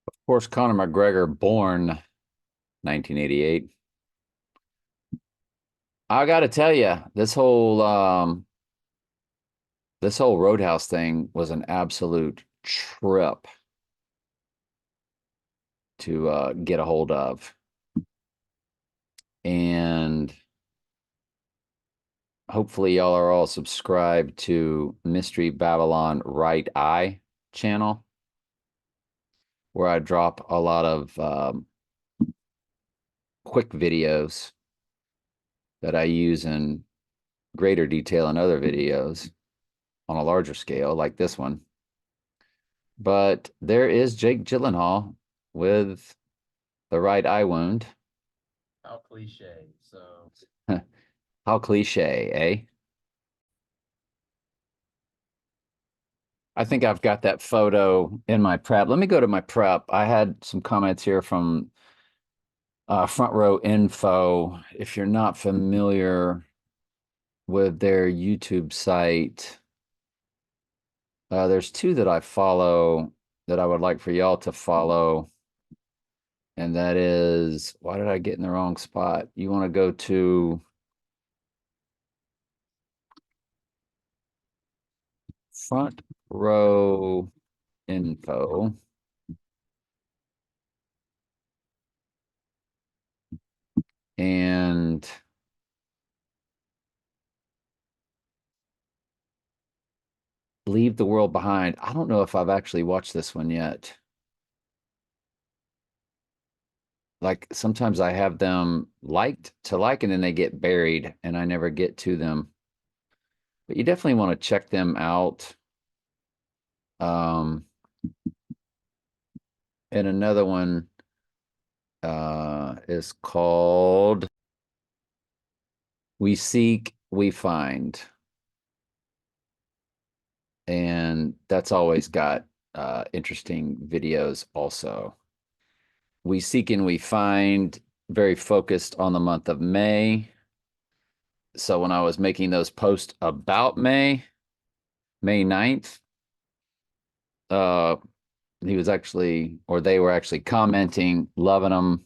Of course, Conor McGregor, born 1988. I got to tell you, this whole Roadhouse thing was an absolute trip to get a hold of. And hopefully y'all are all subscribed to Mystery Babylon Right Eye channel, where I drop a lot of quick videos that I use in greater detail in other videos on a larger scale, like this one. But there is Jake Gyllenhaal with the right eye wound. How cliche. So How cliche, eh? I think I've got that photo in my prep. Let me go to my prep. I had some comments here from Front Row Info. If you're not familiar with their YouTube site, there's two that I follow that I would like for y'all to follow. And that is, why did I get in the wrong spot? You want to go to Front Row Info. And Leave the World Behind. I don't know if I've actually watched this one yet. Like sometimes I have them liked to like, and then they get buried and I never get to them. But you definitely want to check them out. Um, and another one is called We Seek, We Find. And that's always got interesting videos also. We Seek and We Find, very focused on the month of May. So when I was making those posts about May 9th, uh, he was actually, or they were actually commenting, loving them.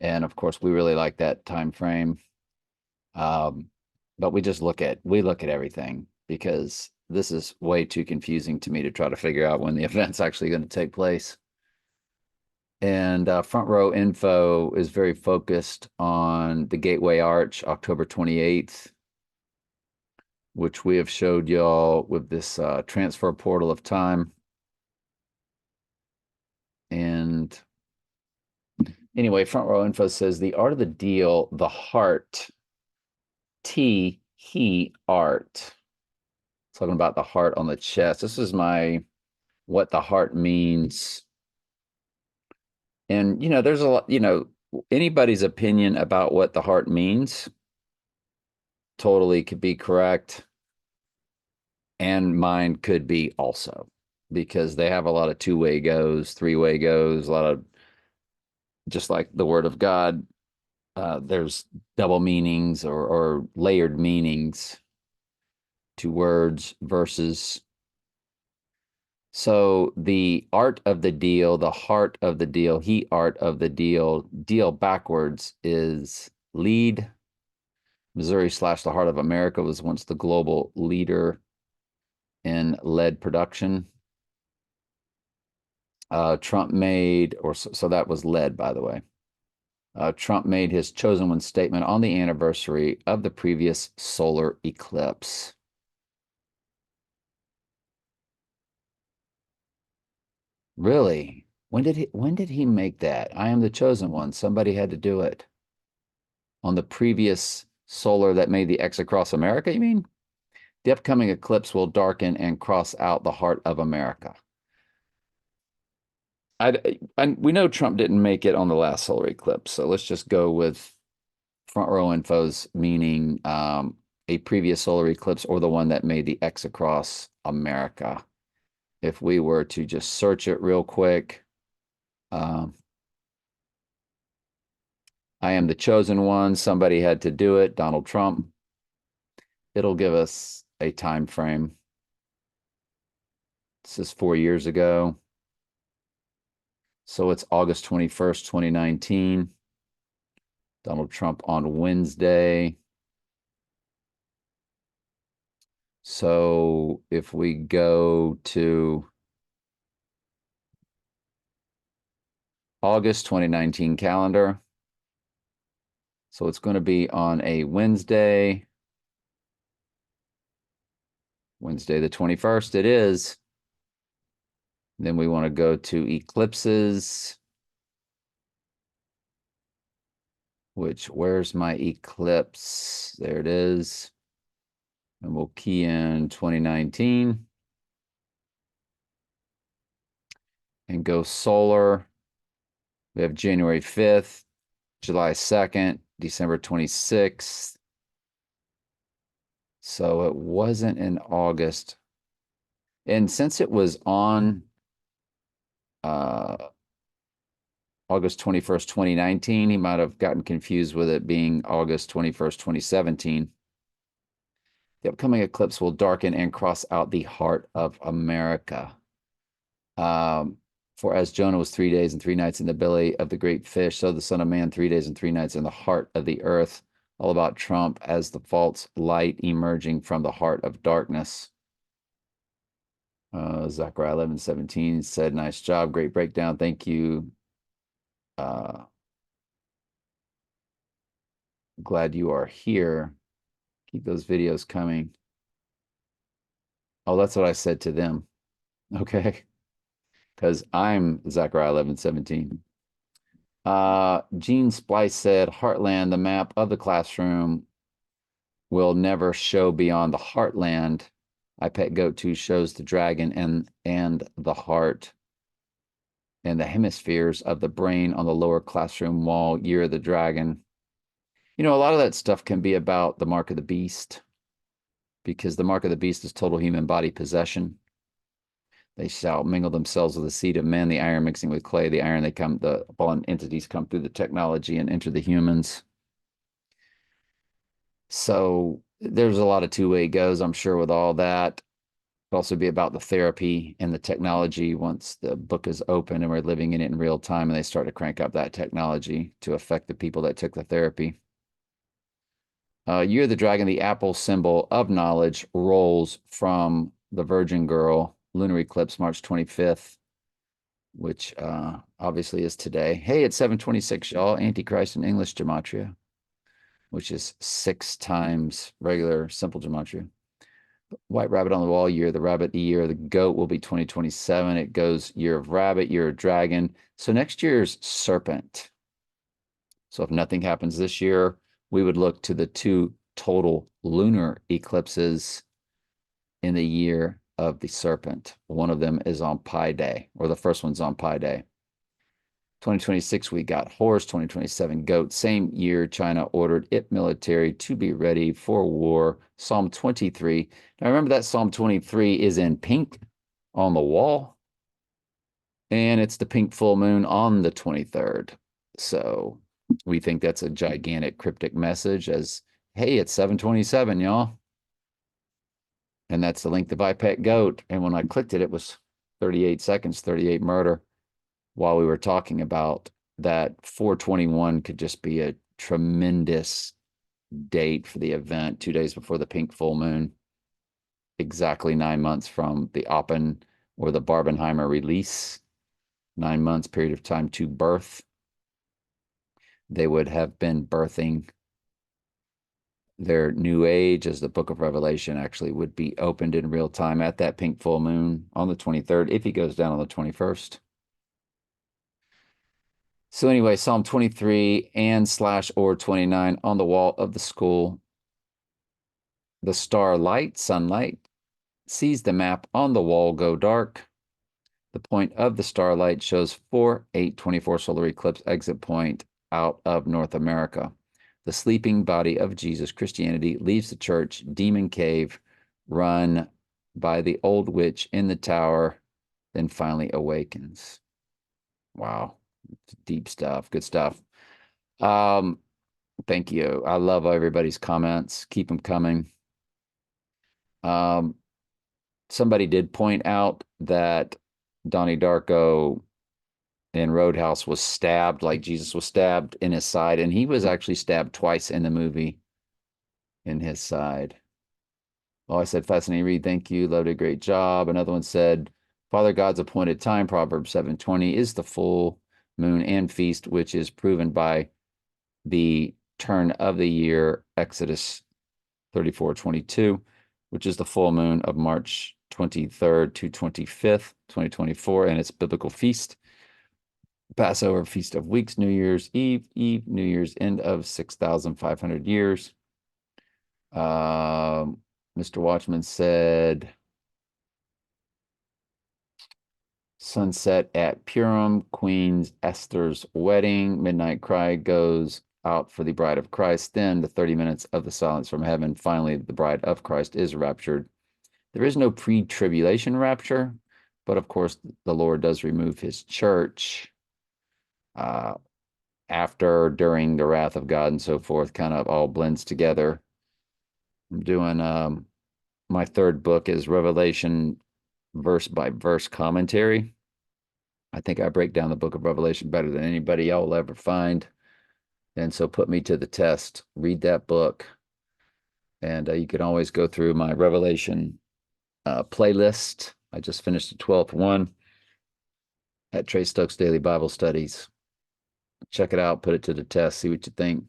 And of course, we really like that time frame. Um, but we look at everything because this is way too confusing to me to try to figure out when the event's actually going to take place. And Front Row Info is very focused on the Gateway Arch, October 28th, which we have showed y'all with this transfer portal of time. And anyway, Front Row Info says the art of the deal, the heart, he, art. Talking about the heart on the chest. This is my what the heart means. And, there's a lot, anybody's opinion about what the heart means totally could be correct. And mine could be also, because they have a lot of two-way goes, three-way goes, a lot of, just like the word of God, there's double meanings or layered meanings to words, verses. So the art of the deal, the heart of the deal, he art of the deal backwards is lead. Missouri slash the heart of America was once the global leader in lead production. Trump made, so that was lead, by the way. Trump made his chosen one statement on the anniversary of the previous solar eclipse. Really? When did he make that? I am the chosen one. Somebody had to do it. On the previous solar that made the X across America, you mean? The upcoming eclipse will darken and cross out the heart of America. We know Trump didn't make it on the last solar eclipse, so let's just go with Front Row Info's meaning, a previous solar eclipse or the one that made the X across America. If we were to just search it real quick, um, I am the chosen one. Somebody had to do it. Donald Trump. It'll give us a time frame. This is 4 years ago. So it's August 21st, 2019. Donald Trump on Wednesday. So if we go to August 2019 calendar, so it's going to be on a Wednesday, Wednesday the 21st, it is. Then we want to go to eclipses, which, where's my eclipse? There it is. And we'll key in 2019 and go solar. We have January 5th, July 2nd, December 26th. So it wasn't in August. And since it was on August 21st, 2019, he might have gotten confused with it being August 21st, 2017. The upcoming eclipse will darken and cross out the heart of America. For as Jonah was 3 days and 3 nights in the belly of the great fish, so the Son of Man 3 days and 3 nights in the heart of the earth. All about Trump as the false light emerging from the heart of darkness. Zechariah 11:17 said, nice job, great breakdown, thank you. Glad you are here. Keep those videos coming. Oh, that's what I said to them. Okay. Because I'm Zechariah 11:17. Gene Splice said, Heartland, the map of the classroom will never show beyond the heartland. iPet Goat 2 shows the dragon and the heart and the hemispheres of the brain on the lower classroom wall, Year of the Dragon. You know, a lot of that stuff can be about the mark of the beast, because the mark of the beast is total human body possession. They shall mingle themselves with the seed of men, the iron mixing with clay, the iron, the fallen entities come through the technology and enter the humans. So there's a lot of two-way it goes, I'm sure, with all that. It'll also be about the therapy and the technology once the book is open and we're living in it in real time and they start to crank up that technology to affect the people that took the therapy. Year of the Dragon, the apple symbol of knowledge, rolls from the Virgin Girl, lunar eclipse, March 25th, which obviously is today. Hey, it's 7:26, y'all. Antichrist in English gematria, which is 6 times regular simple gematria. White rabbit on the wall, year of the rabbit, the year of the goat will be 2027. It goes year of rabbit, year of dragon. So next year's serpent. So if nothing happens this year, we would look to the 2 total lunar eclipses in the year of the serpent. One of them is on Pi Day, or the first one's on Pi Day. 2026, we got horse. 2027, goat. Same year, China ordered its military to be ready for war. Psalm 23. Now remember that Psalm 23 is in pink on the wall, and it's the pink full moon on the 23rd. So we think that's a gigantic cryptic message as, hey, it's 7:27, y'all. And that's the length of iPet Goat. And when I clicked it, it was 38 seconds, 38 murder, while we were talking about that 421 could just be a tremendous date for the event, 2 days before the pink full moon, exactly 9 months from the Oppen or the Barbenheimer release, 9 months period of time to birth. They would have been birthing their new age, as the book of Revelation actually would be opened in real time at that pink full moon on the 23rd, if he goes down on the 21st. So anyway, Psalm 23 and / 29 on the wall of the school. The starlight, sunlight, sees the map on the wall go dark. The point of the starlight shows 4/8/24 solar eclipse exit point out of North America. The sleeping body of Jesus, Christianity, leaves the church, demon cave, run by the old witch in the tower, then finally awakens. Wow. Deep stuff. Good stuff. Thank you. I love everybody's comments. Keep them coming. Somebody did point out that Donnie Darko in Roadhouse was stabbed, like Jesus was stabbed in his side, and he was actually stabbed twice in the movie in his side. Oh, I said, fascinating read. Thank you. Loved it. Great job. Another one said, Father God's appointed time, Proverbs 7:20, is the full moon and feast, which is proven by the turn of the year, Exodus 34:22, which is the full moon of March 23rd to 25th, 2024, and its biblical feast. Passover, Feast of Weeks, New Year's Eve, New Year's end of 6,500 years. Mr. Watchman said, sunset at Purim, Queen Esther's wedding, midnight cry goes out for the bride of Christ. Then the 30 minutes of the silence from heaven. Finally, the bride of Christ is raptured. There is no pre-tribulation rapture, but of course, the Lord does remove his church after, during the wrath of God and so forth, kind of all blends together. I'm doing my third book is Revelation verse by verse commentary. I think I break down the book of Revelation better than anybody y'all will ever find. And so put me to the test. Read that book. And you can always go through my Revelation playlist. I just finished the 12th one at Trey Stokes Daily Bible Studies. Check it out. Put it to the test. See what you think.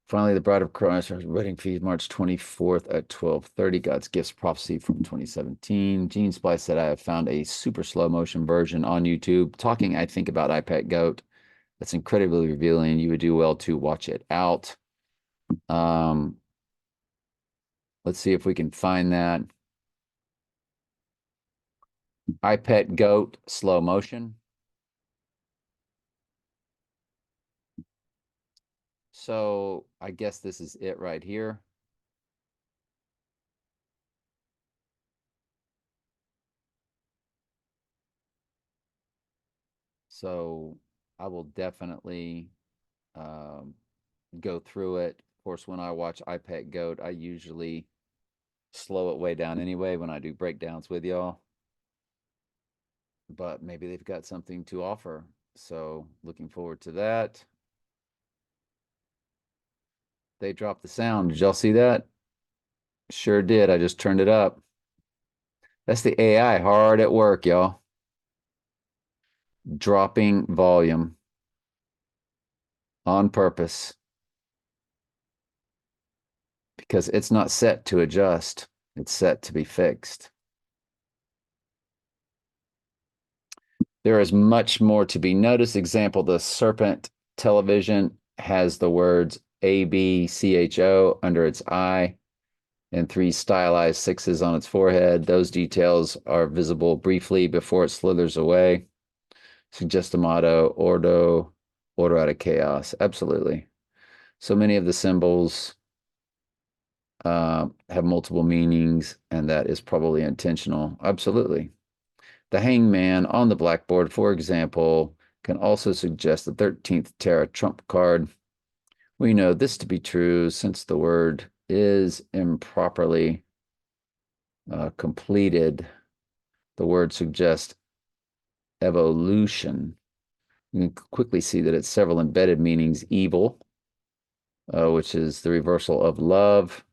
Finally, the bride of Christ, our wedding feast, March 24th at 12:30. God's Gifts Prophecy from 2017. Gene Splice said, I have found a super slow motion version on YouTube talking, I think, about iPet Goat. That's incredibly revealing. You would do well to watch it out. Let's see if we can find that. iPet Goat slow motion. So I guess this is it right here. So I will definitely go through it. Of course, when I watch iPet Goat, I usually slow it way down anyway when I do breakdowns with y'all. But maybe they've got something to offer. So looking forward to that. They dropped the sound. Did y'all see that? Sure did. I just turned it up. That's the AI hard at work, y'all. Dropping volume on purpose because it's not set to adjust. It's set to be fixed. There is much more to be noticed. Example, the Serpent television has the words ABCHO under its eye and 3 stylized 6s on its forehead. Those details are visible briefly before it slithers away. Suggestimato, order out of chaos. Absolutely. So many of the symbols have multiple meanings, and that is probably intentional. Absolutely. The hangman on the blackboard, for example, can also suggest the 13th Terra trump card. We know this to be true since the word is improperly completed. The word suggests evolution. You can quickly see that it's several embedded meanings. Evil, which is the reversal of love,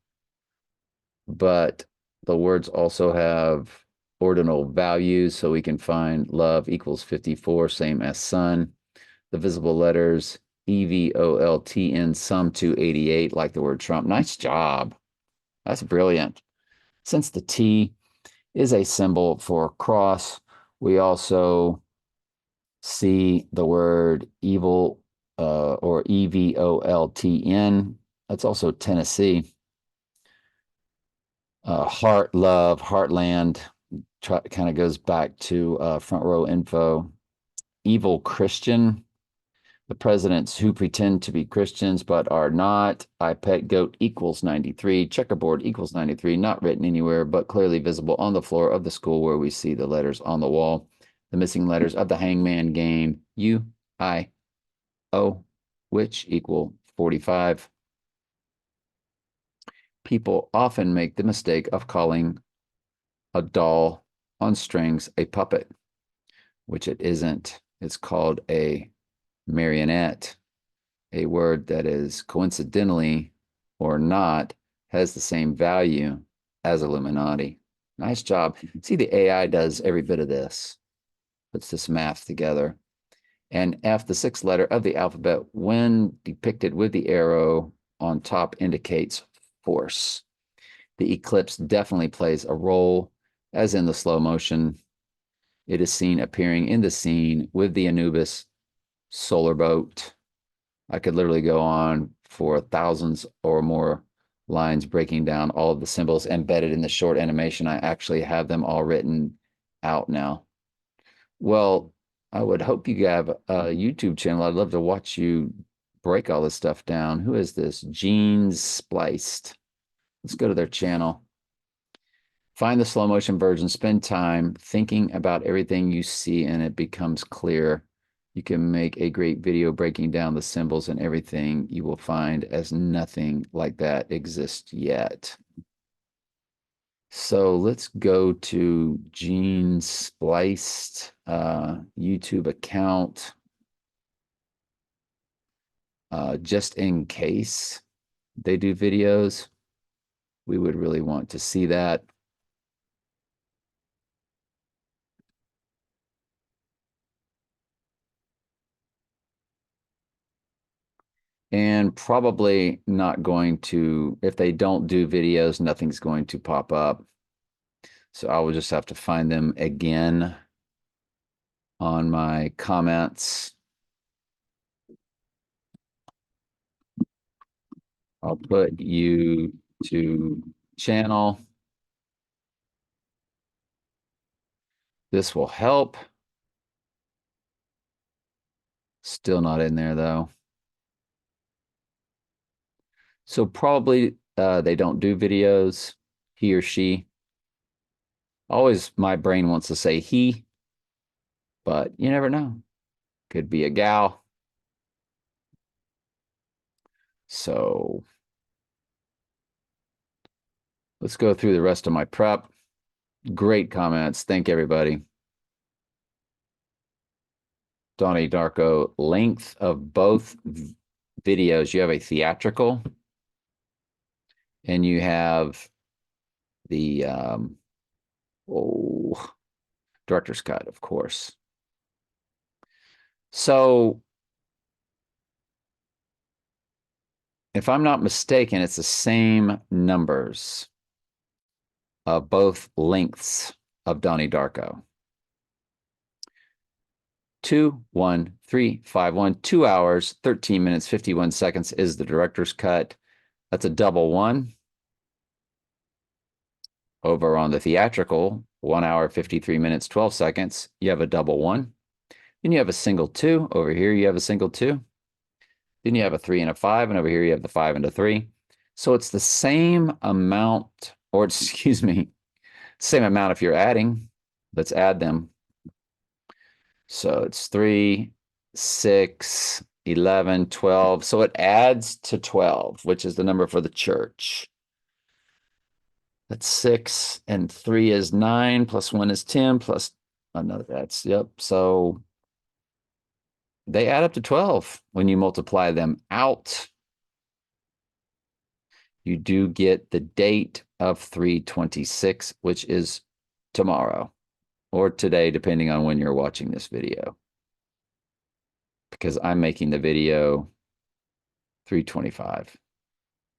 but the words also have ordinal values, so we can find love equals 54, same as sun. The visible letters EVOLTN sum to 88, like the word Trump. Nice job. That's brilliant. Since the T is a symbol for cross, we also see the word evil or EVOLTN. That's also Tennessee. Heart, love, heartland, kind of goes back to front row info. Evil Christian, the presidents who pretend to be Christians but are not. iPet Goat equals 93. Checkerboard equals 93. Not written anywhere, but clearly visible on the floor of the school where we see the letters on the wall. The missing letters of the hangman game, U, I, O, which equal 45. People often make the mistake of calling a doll on strings a puppet. which it isn't. It's called a marionette, a word that is coincidentally or not has the same value as Illuminati. Nice job. See, the AI does every bit of this, puts this math together. And F, the sixth letter of the alphabet, when depicted with the arrow on top, indicates force. The eclipse definitely plays a role, as in the slow motion. It is seen appearing in the scene with the Anubis solar boat. I could literally go on for thousands or more lines breaking down all of the symbols embedded in the short animation. I actually have them all written out now. Well, I would hope you have a YouTube channel. I'd love to watch you break all this stuff down. Who is this? Genes Spliced. Let's go to their channel. Find the slow motion version. Spend time thinking about everything you see and it becomes clear. You can make a great video breaking down the symbols and everything you will find as nothing like that exists yet. So let's go to Gene Spliced YouTube account. Just in case they do videos, we would really want to see that. And probably not going to, if they don't do videos, nothing's going to pop up. So I will just have to find them again on my comments. I'll put you to channel. This will help. Still not in there though. So probably they don't do videos, he or she. Always my brain wants to say he, but you never know. Could be a gal. So let's go through the rest of my prep. Great comments. Thank everybody. Donnie Darko, length of both videos. You have a theatrical and you have the director's cut, of course. So if I'm not mistaken, it's the same numbers of both lengths of Donnie Darko. 2:1:3:5:1, 2 hours, 13 minutes, 51 seconds is the director's cut. That's a double one. Over on the theatrical, 1 hour, 53 minutes, 12 seconds, you have a double one. Then you have a single two. Over here, you have a single two. Then you have a 3 and a 5, and over here you have the 5 and a 3. So it's the same amount, or excuse me, same amount if you're adding. Let's add them. So it's 3, 6, 11, 12. So it adds to 12, which is the number for the church. That's 6, and 3 is 9, plus 1 is 10, plus another, that's, yep. So they add up to 12 when you multiply them out. You do get the date of 3/26, which is tomorrow or today, depending on when you're watching this video. Because I'm making the video 3/25.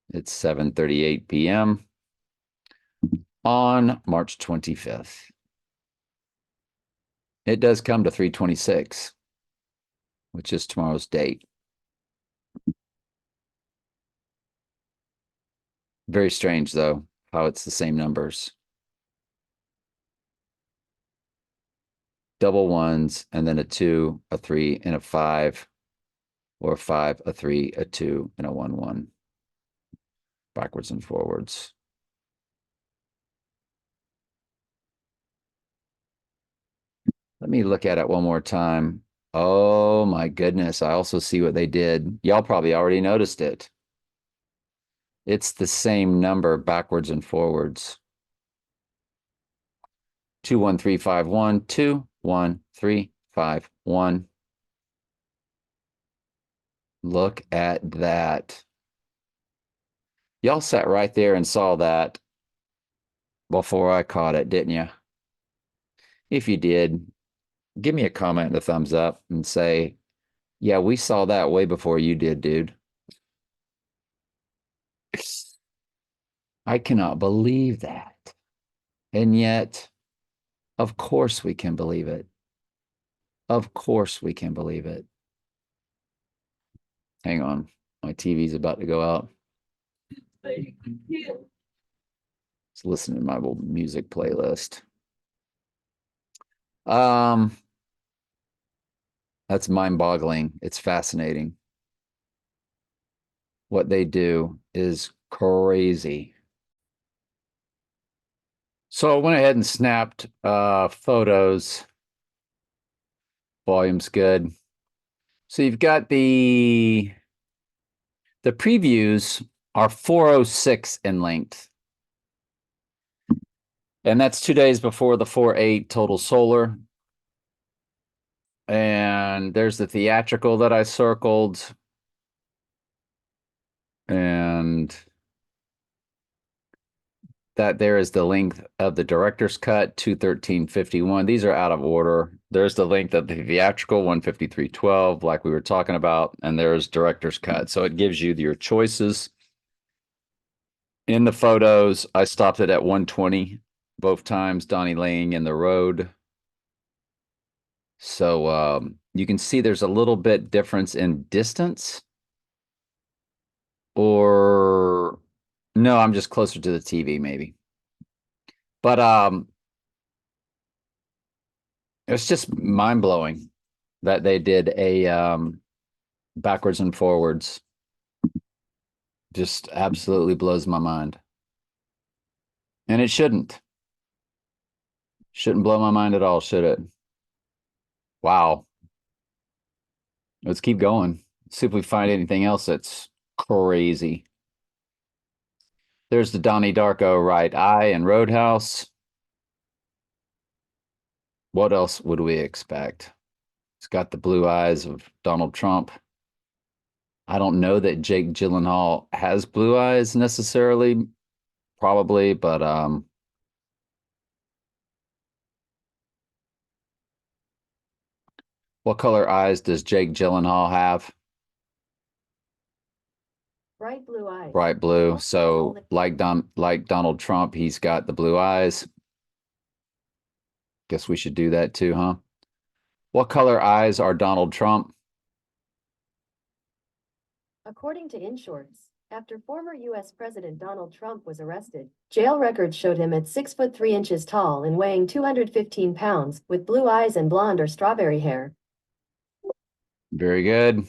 It's 7:38 p.m. on March 25th. It does come to 3/26, which is tomorrow's date. Very strange, though, how it's the same numbers. Double ones, and then a 2, a 3, and a 5, or a 5, a 3, a 2, and a 1, 1. Backwards and forwards. Let me look at it one more time. Oh my goodness, I also see what they did. Y'all probably already noticed it. It's the same number backwards and forwards. 2, 1, 3, 5, 1, 2, 1, 3, 5, 1. Look at that. Y'all sat right there and saw that before I caught it, didn't you? If you did, give me a comment and a thumbs up and say, yeah, we saw that way before you did, dude. I cannot believe that. And yet, of course we can believe it. Of course we can believe it. Hang on. My TV's about to go out. Let's listen to my old music playlist. That's mind-boggling. It's fascinating. What they do is crazy. So I went ahead and snapped photos. Volume's good. So you've got the previews are 406 in length. And that's 2 days before the 4.8 total solar. And there's the theatrical that I circled. And that there is the length of the director's cut, 213.51. These are out of order. There's the length of the theatrical, 153.12, like we were talking about, and there's director's cut. So it gives you your choices. In the photos, I stopped it at 120 both times, Donnie laying in the road. So you can see there's a little bit difference in distance. Or no, I'm just closer to the TV maybe. But it's just mind-blowing that they did a backwards and forwards. Just absolutely blows my mind. And it shouldn't. Shouldn't blow my mind at all, should it? Wow. Let's keep going. See if we find anything else that's crazy. There's the Donnie Darko right eye and Roadhouse. What else would we expect? It's got the blue eyes of Donald Trump. I don't know that Jake Gyllenhaal has blue eyes necessarily, probably, but what color eyes does Jake Gyllenhaal have? Bright blue eyes. Bright blue. So like Donald Trump, he's got the blue eyes. Guess we should do that too, huh? What color eyes are Donald Trump? According to InShorts, after former U.S. President Donald Trump was arrested, jail records showed him at 6'3" tall and weighing 215 pounds, with blue eyes and blonde or strawberry hair. Very good.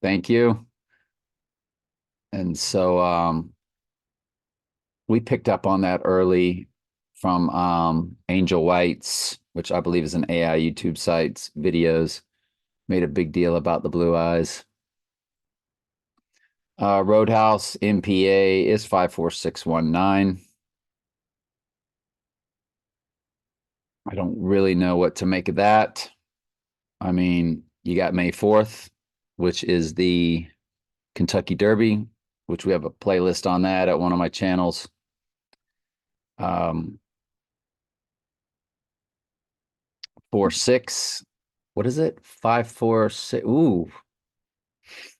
Thank you. And so we picked up on that early from Angel White's, which I believe is an AI YouTube site's videos. Made a big deal about the blue eyes. Roadhouse MPA is 54619. I don't really know what to make of that. I mean, you got May 4th, which is the Kentucky Derby, which we have a playlist on that at one of my channels. 4-6. What is it? 5-4-6. Ooh.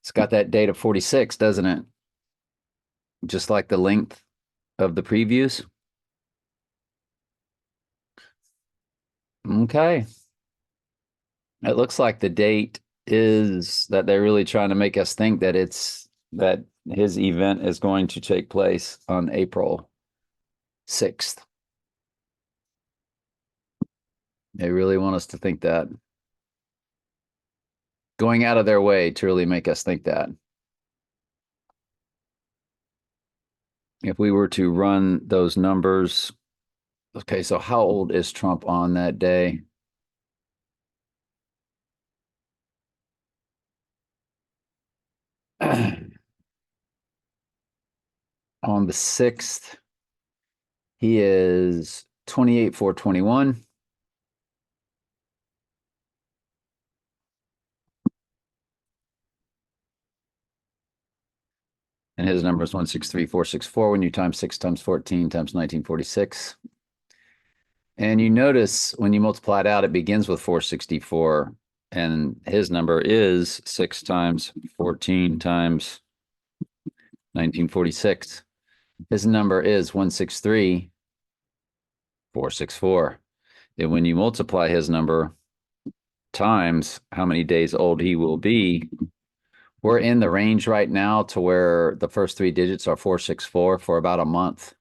It's got that date of 46, doesn't it? Just like the length of the previews. Okay. It looks like the date is that they're really trying to make us think that that his event is going to take place on April 6th. They really want us to think that. Going out of their way to really make us think that. If we were to run those numbers, okay, so how old is Trump on that day? On the 6th, he is 28, 421. And his number is 163,464 when you times 6 times 14 times 1946. And you notice when you multiply it out, it begins with 464. And his number is 6 times 14 times 1946. His number is 163,464. And when you multiply his number times how many days old he will be, we're in the range right now to where the first 3 digits are 464 for about a month.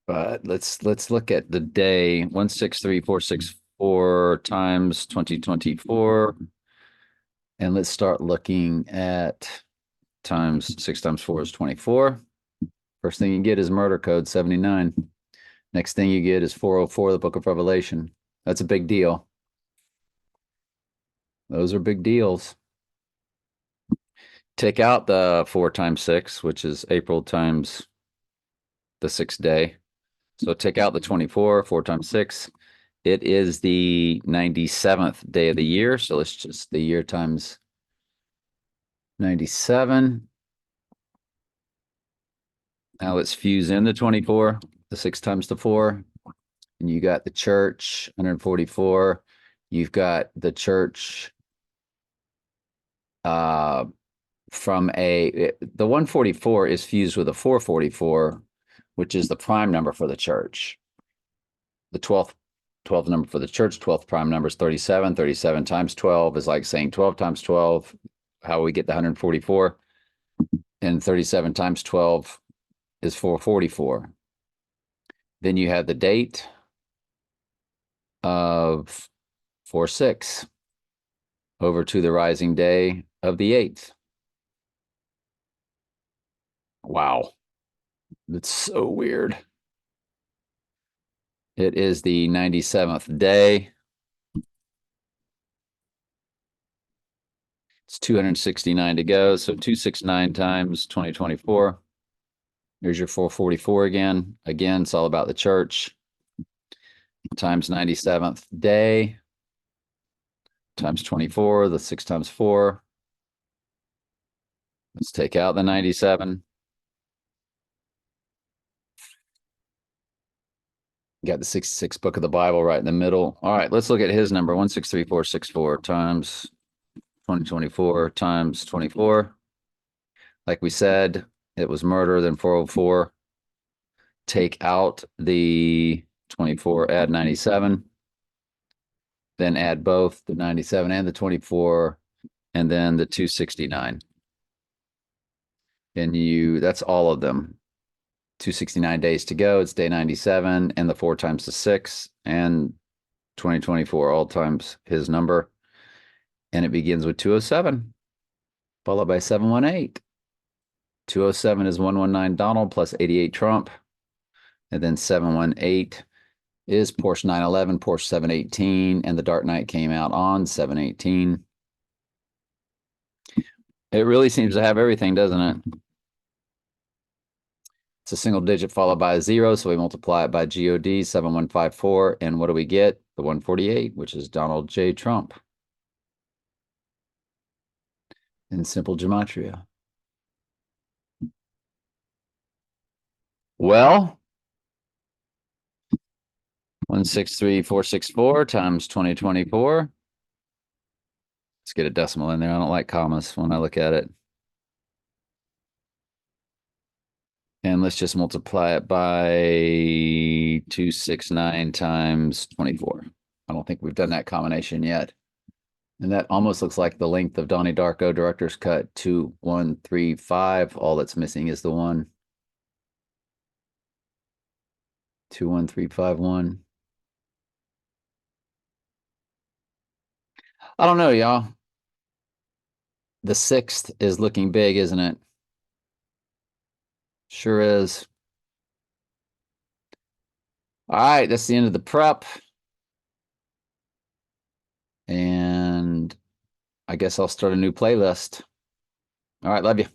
But let's look at the day 163,464 times 2024. And let's start looking at times 6 times 4 is 24. First thing you get is murder code 79. Next thing you get is 404, the book of Revelation. That's a big deal. Those are big deals. Take out the 4 times 6, which is April times the 6th day. So take out the 24, 4 times 6. It is the 97th day of the year. So it's just the year times 97. Now let's fuse in the 24, the 6 times the 4. And you got the church, 144. You've got the church from the 144 is fused with a 444, which is the prime number for the church. The 12th number for the church, 12th prime number is 37. 37 times 12 is like saying 12 times 12, how we get the 144. And 37 times 12 is 444. Then you have the date of 4/6 over to the rising day of the 8th. Wow. That's so weird. It is the 97th day. It's 269 to go. So 269 times 2024. Here's your 444 again. Again, it's all about the church. Times 97th day. Times 24, the 6 times 4. Let's take out the 97. Got the 66th book of the Bible right in the middle. All right, let's look at his number, 163,464 times 2024 times 24. Like we said, it was murder, then 404. Take out the 24, add 97. Then add both the 97 and the 24, and then the 269. And that's all of them. 269 days to go. It's day 97, and the 4 times the 6 and 2024 all times his number. And it begins with 207, followed by 718. 207 is 119 Donald plus 88 Trump. And then 718 is Porsche 911, Porsche 718, and the Dark Knight came out on 718. It really seems to have everything, doesn't it? It's a single digit followed by a 0, so we multiply it by GOD, 7154, and what do we get? The 148, which is Donald J. Trump. In simple gematria. Well, 163,464 times 2024. Let's get a decimal in there. I don't like commas when I look at it. And let's just multiply it by 269 times 24. I don't think we've done that combination yet. And that almost looks like the length of Donnie Darko Director's Cut 2135. All that's missing is the 1. 21351. I don't know, y'all. The 6th is looking big, isn't it? Sure is. All right, that's the end of the prep. And I guess I'll start a new playlist. All right, love you.